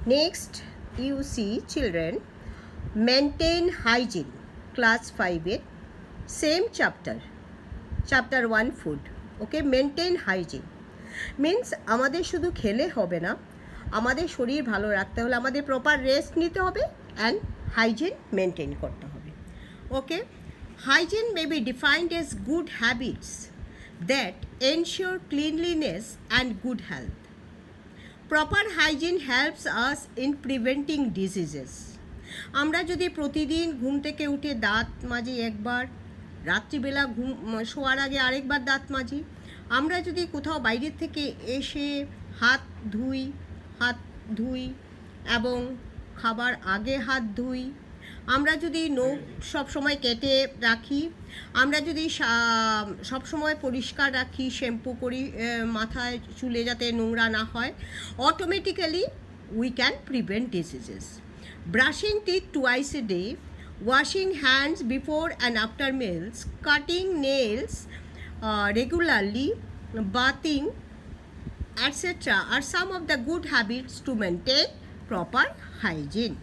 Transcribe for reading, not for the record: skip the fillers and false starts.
Next, you see children maintain hygiene, class 5 same chapter 1 food. Okay, maintain hygiene means আমাদের শুধু খেলে হবে না, আমাদের শরীর ভালো রাখতে হলে আমাদের প্রপার রেস্ট নিতে হবে অ্যান্ড হাইজিন মেনটেন করতে হবে। ওকে, hygiene may be defined as good habits that ensure cleanliness and good health. Proper hygiene helps us in preventing diseases. আমরা যদি প্রতিদিন ঘুম থেকে উঠে দাঁত মাজি একবার, রাত্রিবেলা শোয়ার আগে আরেকবার দাঁত মাজি, আমরা যদি কোথাও বাইরের থেকে এসে হাত ধুই এবং খাবার আগে হাত ধুই, আমরা যদি নখ সবসময় কেটে রাখি, আমরা যদি সবসময় পরিষ্কার রাখি, শ্যাম্পু করি মাথায় চুলে যাতে নোংরা না হয়, automatically we can prevent diseases. Brushing teeth twice a day, washing hands before and after meals, cutting nails regularly, bathing, etc. are some of the good habits to maintain proper hygiene.